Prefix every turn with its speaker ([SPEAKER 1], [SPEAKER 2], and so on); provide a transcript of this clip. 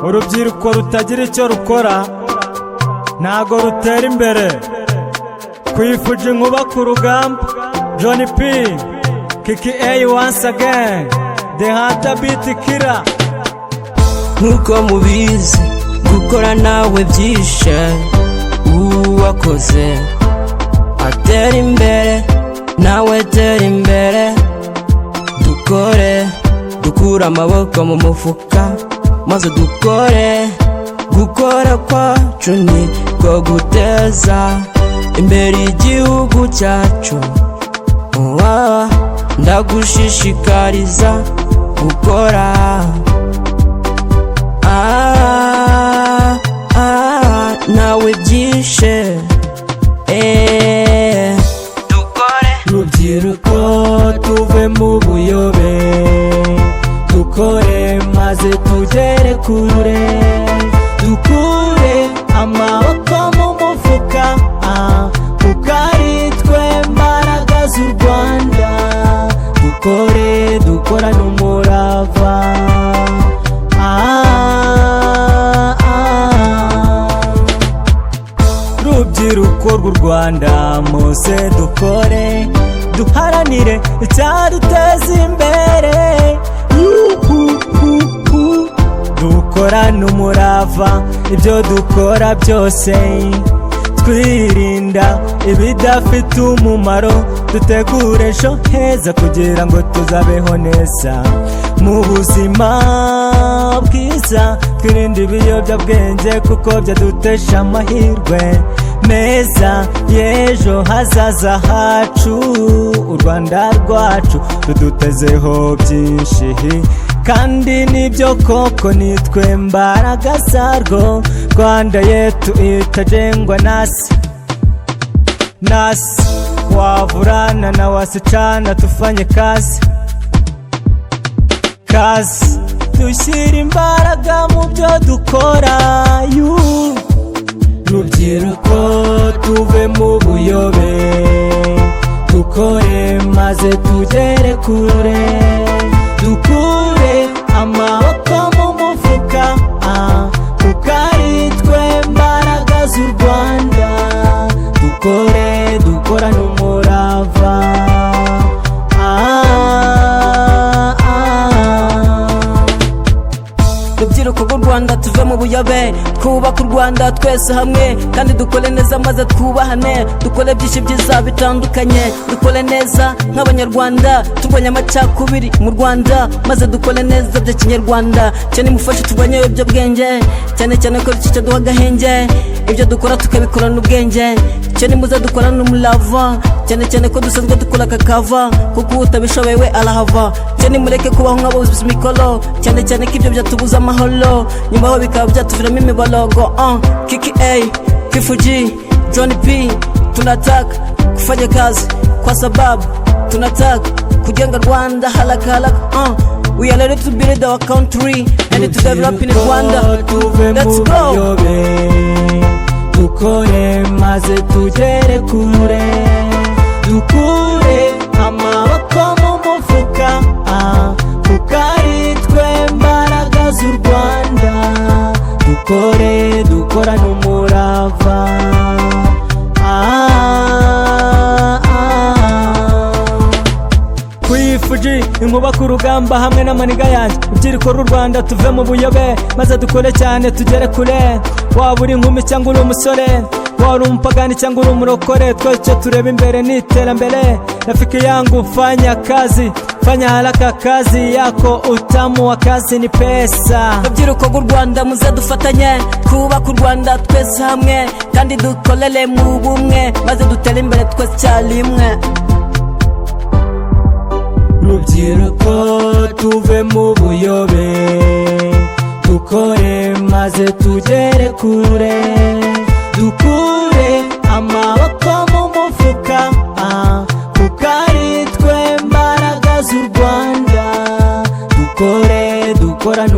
[SPEAKER 1] urubyiruko rutagira icyo rukora ntago rutera imbere. Kwifuje inkuba ku rugamba, Johnny P, Kiki A once again, the hunter beat killer.
[SPEAKER 2] Nkuko mubizi gukora nawe byishe, uwakoze atera imbere nawe tera imbere. Dukore dukura amaboko mu mufuka maze dukore. Gukora kwacu ni ko guteza imbere igihugu cyacu. Ndagushishikariza gukora. Nawe byishe dukore.
[SPEAKER 1] Rubyiruko tuve mu buyobe, dukore maze tugere kure. Dukure amaboko mu mufuka, kuko ari twe mbaraga z'u Rwanda. Dukore dukorane umurava. Rubyiruko rw'u Rwanda mose dukore, duharanire icyaduteza imbere. Dukorane umurava, ibyo dukora byose twirinda ibidafite umumaro. Dutegure ejo heza kugira ngo tuzabeho neza mu buzima bwiza. Twirinde ibiyobyabwenge kuko byadutesha amahirwe meza y'ejo hazaza hacu. U Rwanda rwacu rudutezeho byinshi kandi nibyo koko nitwe mbaraga zarwo. Rwanda yetu itajengwa nasi wavulana na wasichana, tufanye kazi dushyira imbaraga mu byo dukora. Rubyiruko tuve mu buyobe, dukore maze tugere kure. Dukure amaboko mu mufuka, kuko ari twe mbaraga z'u Rwanda. Dukore dukorane umurava.
[SPEAKER 2] Rubyiruko rw'u Rwanda tuve mu buyobe, twubaka u Rwanda twese hamwe kandi dukore neza maze twubahane. Dukore byinshi byiza bitandukanye, dukore neza nk'abanyarwanda turwanya amacakubiri mu Rwanda maze dukore neza bya kinyarwanda. Cyane mufashe turwanye ibiyobyabwenge, cyane cyane ko cyo duha agahenge. Ibyo dukora tukabikorana ubwenge, cyane muze dukorana umurava. Cyane cyane ko dusanzwe dukora kakava, kuko utabishoboye we arahava. Cyane mureke kubaho nk'ababuze mikoro, cyane cyane ko ibyo byatubuza amahoro, nyuma ho bikaba byatuviramo imiborogo. Kiki A, Kifuji, Johnny P, tunataka kufanya kazi kwa sababu tunataka kujenga Rwanda haraka. We are ready to build our country and to develop in Rwanda. Let's go.
[SPEAKER 1] Dukore maze tugere kure. Dukure amaboko mu mufuka, kuko ari twe mbaraga z'u Rwanda. Dukore dukorane umurava. Kwifuje inkuba ku rugamba hamwe n'amaniga yanjye. Urubyiruko rw'u Rwanda tuve mu buyobe maze dukore cyane tugere kure. Waba uri inkumi cyangwa uri umusore, waba uri umupagani cyangwa uri umurokore, twese tureba imbere ni iterambere. Rafiki yangu fanya kazi, fanya haraka, kazi yako utamu wa kazi ni pesa.
[SPEAKER 2] Rubyiruko rw'u Rwanda muze dufatanye, twubaka u Rwanda twese hamwe kandi dukorere mu bumwe maze dutere imbere twese cyarimwe.
[SPEAKER 1] Rubyiruko tuve mu buyobe, dukore maze tugere kure. Dukure amaboko mu mufuka, kuko ari twe mbaraga z'u Rwanda. Dukore dukorane